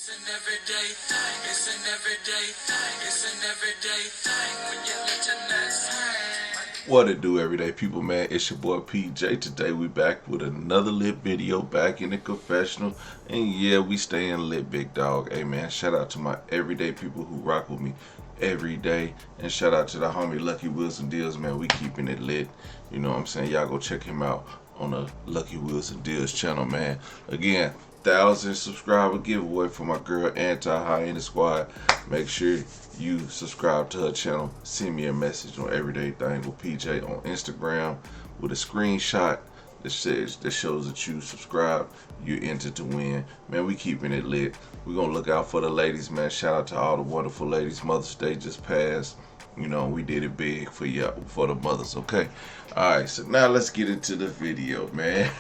It's an everyday thing. It's an everyday thing. It's an everyday thing when you let your nuts hang. What it do, everyday people, man? It's your boy PJ. Today we back with another lit video, back in the confessional, and yeah, we staying lit, big dog. Hey man, shout out to my everyday people who rock with me every day, and shout out to the homie Lucky Wheels and Deals, man. We keeping it lit. You know what I'm saying? Y'all go check him out on the Lucky Wheels and Deals channel, man. Again, 1,000 subscriber giveaway for my girl Hyena Squad. Make sure you subscribe to her channel. Send me a message on Everyday Thing with PJ on Instagram with a screenshot that shows that you subscribe. You're entered to win. Man, we keeping it lit. We're gonna look out for the ladies, man. Shout out to all the wonderful ladies. Mother's Day just passed. You know, we did it big for y'all, for the mothers, okay? Alright, so now let's get into the video, man.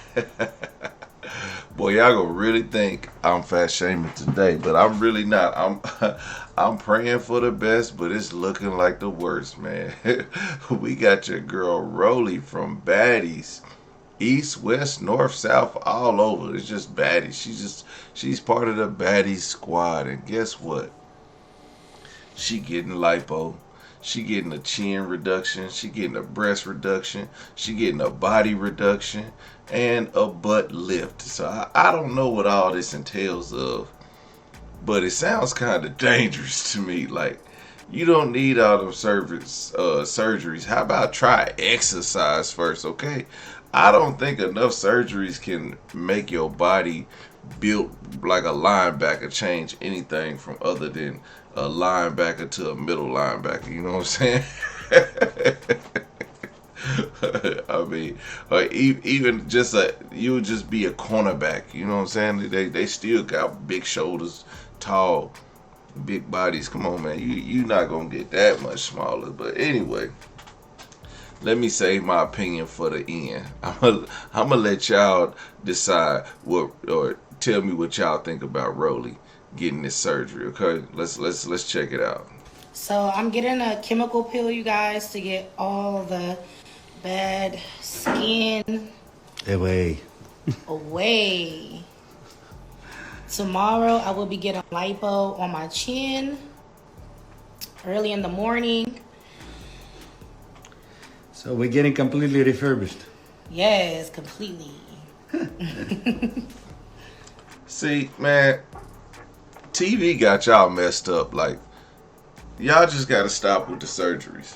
Boy, y'all gonna really think I'm fat shaming today, but I'm really not. I'm praying for the best, but it's looking like the worst, man. We got your girl Rollie from Baddies. East, west, north, south, all over. It's just Baddies. She's part of the Baddies squad, and guess what? She getting lipo. She getting a chin reduction. She getting a breast reduction. She getting a body reduction and a butt lift. So I don't know what all this entails of, but it sounds kind of dangerous to me. Like, you don't need all them surgeries. How about try exercise first, okay? I don't think enough surgeries can make your body built like a linebacker change anything from other than a linebacker to a middle linebacker. You know what I'm saying? I mean, even just you would just be a cornerback. You know what I'm saying? They still got big shoulders, tall, big bodies. Come on, man. You're not gonna get that much smaller. But anyway, let me save my opinion for the end. I'm gonna let y'all decide or tell me what y'all think about Rollie getting this surgery. Okay, let's check it out. So I'm getting a chemical peel, you guys, to get all the bad skin away. Tomorrow I will be getting lipo on my chin early in the morning. So we're getting completely refurbished. Yes, completely. See, man, TV got y'all messed up. Like, y'all just gotta stop with the surgeries.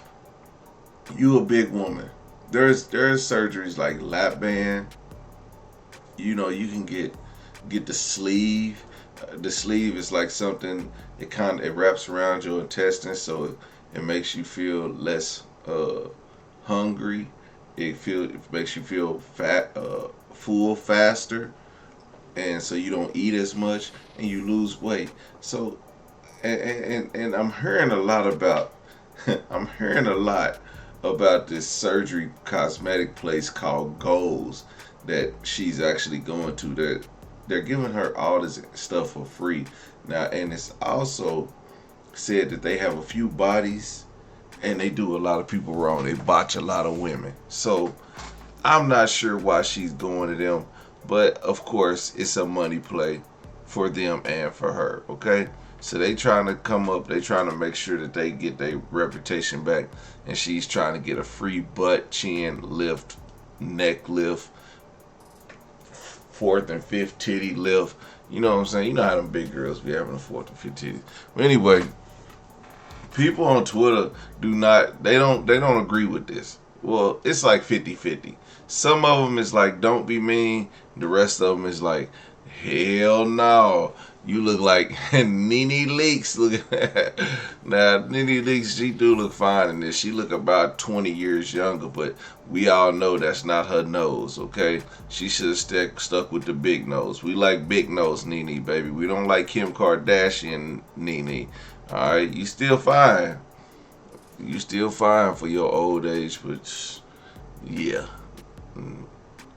You a big woman. There's surgeries like lap band. You know, you can get the sleeve. The sleeve is like something, it wraps around your intestines, so it makes you feel less hungry. It makes you feel full faster, and so you don't eat as much and you lose weight. So and I'm hearing a lot about this surgery cosmetic place called Goals that she's actually going to. They're giving her all this stuff for free now, and it's also said that they have a few bodies and they do a lot of people wrong. They botch a lot of women. So I'm not sure why she's going to them, but of course it's a money play for them and for her, okay? So they trying to make sure that they get their reputation back, and she's trying to get a free butt, chin lift, neck lift, fourth and fifth titty lift. You know what I'm saying? You know how them big girls be having a fourth and fifth titty. But anyway, people on Twitter they don't agree with this. Well, it's like 50-50. Some of them is like, don't be mean. The rest of them is like, hell no. You look like Nene Leakes. Now, Nene Leakes, she do look fine in this. She look about 20 years younger, but we all know that's not her nose, okay? She should have stuck with the big nose. We like big nose Nene, baby. We don't like Kim Kardashian Nene. All right, you still fine. You still fine for your old age, but yeah,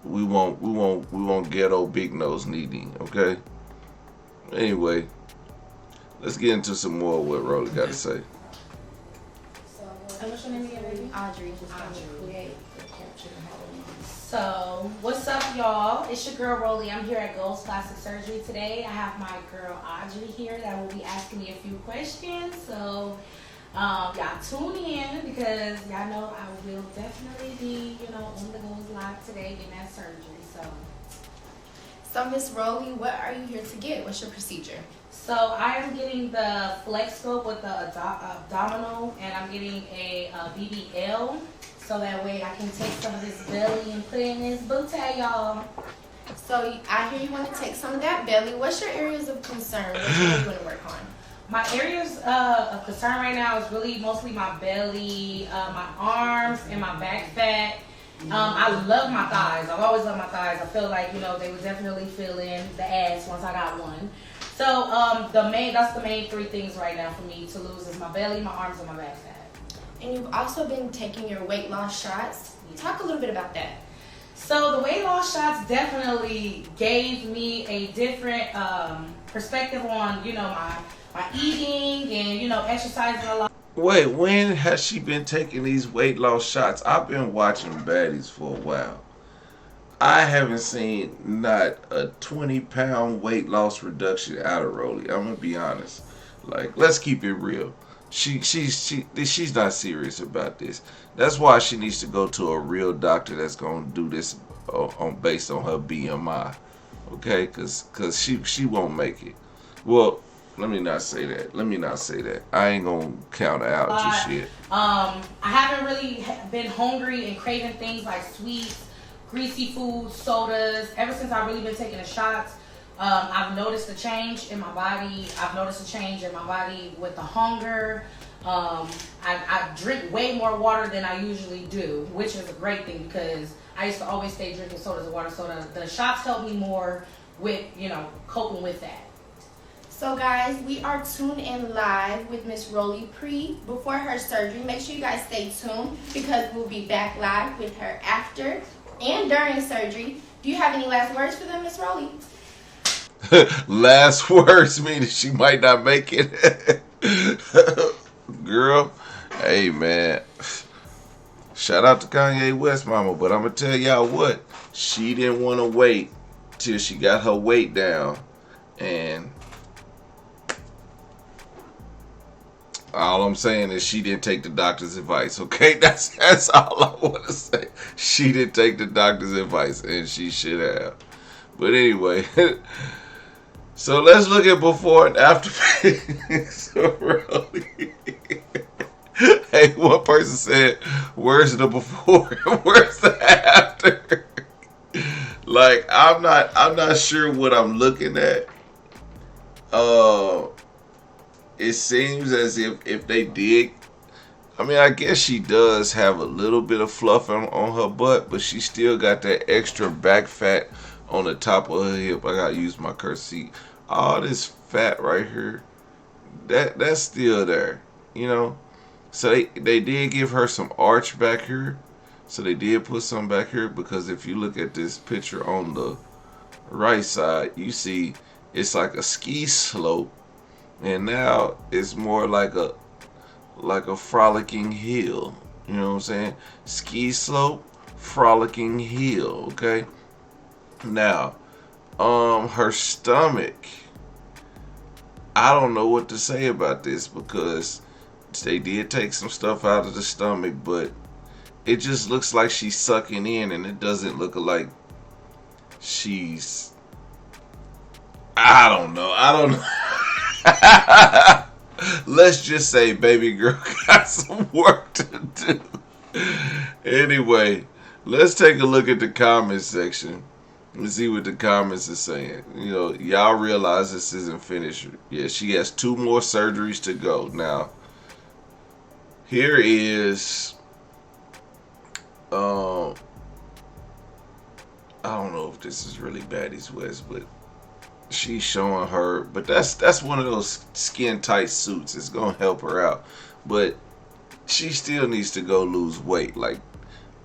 we won't ghetto big nose Nene, okay? Anyway, let's get into some more of what Rollie got to say. So what's your name again, baby? Audrey. Just Audrey. So, what's up, y'all? It's your girl Rollie. I'm here at Gold's Plastic Surgery today. I have my girl Audrey here that will be asking me a few questions. So, y'all tune in because y'all know I will definitely be, on the Gold's Live today getting that surgery. So, Miss Rollie, what are you here to get? What's your procedure? So, I am getting the flex scope with the abdominal, and I'm getting a BBL. So that way I can take some of this belly and put it in this booty, y'all. So I hear you want to take some of that belly. What's your areas of concern? What do you want to work on? My areas of concern right now is really mostly my belly, my arms, and my back fat. I love my thighs. I've always loved my thighs. I feel like, they would definitely fill in the ass once I got one. So that's the main three things right now for me to lose is my belly, my arms, and my back fat. And you've also been taking your weight loss shots. Talk a little bit about that. So the weight loss shots definitely gave me a different perspective on, my eating and, exercising a lot. Wait, when has she been taking these weight loss shots? I've been watching Baddies for a while. I haven't seen not a 20-pound weight loss reduction out of Rollie. I'm gonna be honest. Like, let's keep it real. She's not serious about this. That's why she needs to go to a real doctor that's gonna do this based on her BMI, okay? Cause she won't make it. Well, let me not say that. I ain't gonna count her out just yet. I haven't really been hungry and craving things like sweets, greasy foods, sodas. Ever since I've really been taking the shots. I've noticed a change in my body. With the hunger. I drink way more water than I usually do, which is a great thing because I used to always stay drinking sodas and water. So the shots help me more with, coping with that. So guys, we are tuned in live with Miss Rollie before her surgery. Make sure you guys stay tuned because we'll be back live with her after and during surgery. Do you have any last words for them, Miss Rollie? Last words meaning she might not make it. Girl, hey man, shout out to Kanye West mama, but I'm gonna tell y'all what, she didn't want to wait till she got her weight down, and all I'm saying is she didn't take the doctor's advice, okay? That's all I want to say. She didn't take the doctor's advice, and she should have. But anyway, so let's look at before and after pics. Hey, one person said, "Where's the before? Where's the after?" Like, I'm not sure what I'm looking at. It seems as if they did. I mean, I guess she does have a little bit of fluff on her butt, but she still got that extra back fat on the top of her hip. I gotta use my curtsy. All this fat right here, that's still there, So they did give her some arch back here. So they did put some back here because if you look at this picture on the right side, you see it's like a ski slope, and now it's more like a frolicking hill. You know what I'm saying? Ski slope, frolicking hill. Okay. Now, her stomach, I don't know what to say about this because they did take some stuff out of the stomach, but it just looks like she's sucking in, and it doesn't look like she's, I don't know. Let's just say baby girl got some work to do. Anyway, let's take a look at the comment section. Let's see what the comments are saying. Y'all realize this isn't finished. Yeah, she has 2 more surgeries to go. Now, here is, I don't know if this is really Baddies West, but she's showing her. But that's one of those skin tight suits. It's gonna help her out, but she still needs to go lose weight. Like,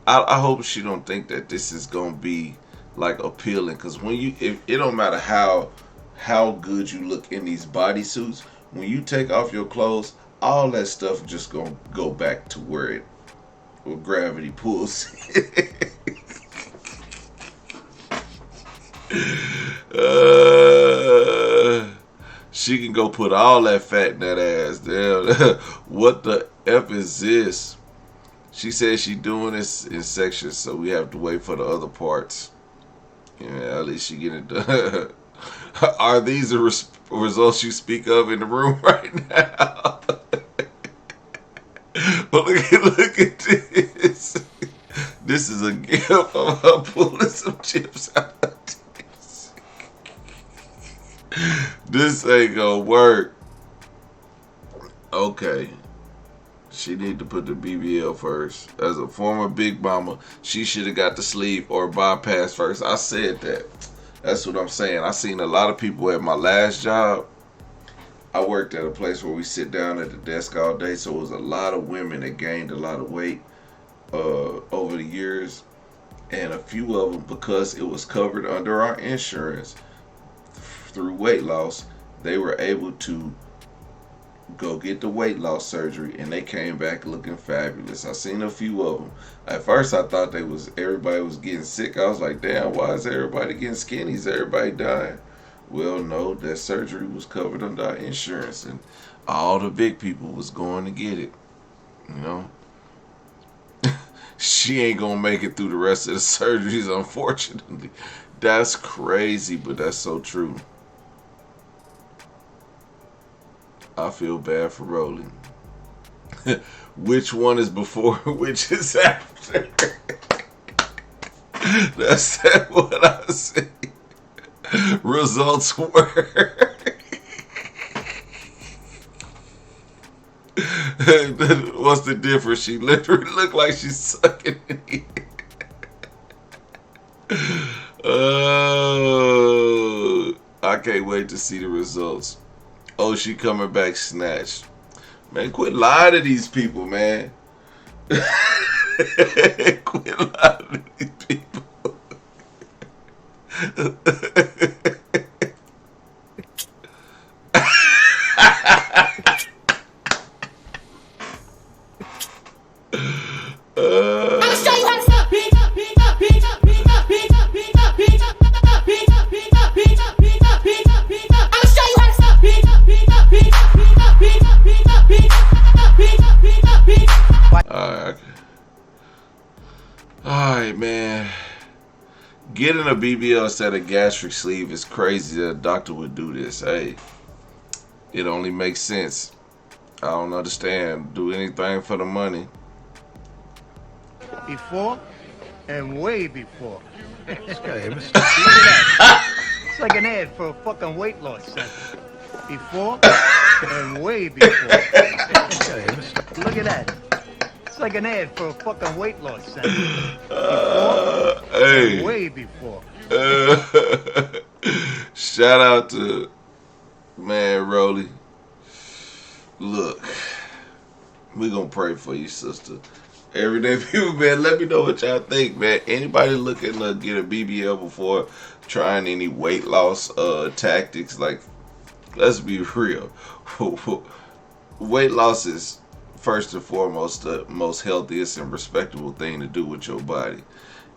I hope she don't think that this is gonna be like appealing, because if it don't matter how good you look in these bodysuits, when you take off your clothes, all that stuff just gonna go back to where gravity pulls. She can go put all that fat in that ass. Damn. What the F is this? She says she's doing this in sections, so we have to wait for the other parts. Yeah, at least she get it done. Are these the results you speak of in the room right now? But look at this. This is a gift of her pulling some chips out of this. This ain't gonna work. Okay. She need to put the BBL first. As a former big mama, she should have got the sleeve or bypass first. I said that. That's what I'm saying. I seen a lot of people at my last job. I worked at a place where we sit down at the desk all day, so it was a lot of women that gained a lot of weight over the years. And a few of them, because it was covered under our insurance through weight loss, they were able to go get the weight loss surgery, and they came back looking fabulous. I seen a few of them. At first, I thought everybody was getting sick. I was like, damn, why is everybody getting skinny? Is everybody dying? Well, no, that surgery was covered under our insurance, and all the big people was going to get it. You know, she ain't gonna make it through the rest of the surgeries, unfortunately. That's crazy, but that's so true. I feel bad for Rollie. Which one is before, which is after? That's what I see. Results were. What's the difference? She literally looked like she's sucking it. Oh, I can't wait to see the results. Oh, she coming back snatched. Man, quit lying to these people, man. Quit lying to these people. I'ma show you how to stop, bitch. I'ma show you how to stop, bitch. Alright, man. Getting a BBL instead of gastric sleeve is crazy that a doctor would do this. Hey, it only makes sense. I don't understand. Do anything for the money. Before and way before. This guy, look at that. It's like an ad for a fucking weight loss center. Before and way before. This guy, look at that. It's like an ad for a fucking weight loss center. Before Hey. and way before. Shout out to man Rollie. Look, we gonna pray for you, sister. Everyday people, man, let me know what y'all think, man. Anybody looking to get a BBL before trying any weight loss tactics? Like, let's be real. Weight loss is first and foremost the most healthiest and respectable thing to do with your body.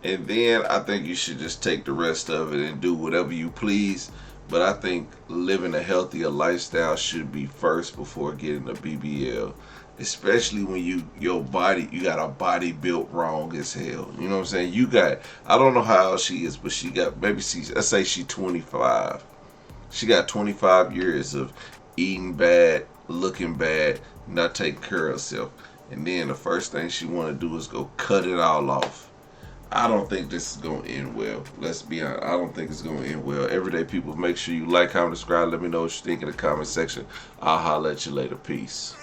And then I think you should just take the rest of it and do whatever you please. But I think living a healthier lifestyle should be first before getting a BBL. Especially when you got a body built wrong as hell. You know what I'm saying? I don't know how old she is, but she got, let's say she's 25. She got 25 years of eating bad, looking bad, not taking care of herself. And then the first thing she want to do is go cut it all off. I don't think this is going to end well. Let's be honest. I don't think it's going to end well. Everyday people, make sure you like, comment, subscribe. Let me know what you think in the comment section. I'll holler at you later. Peace.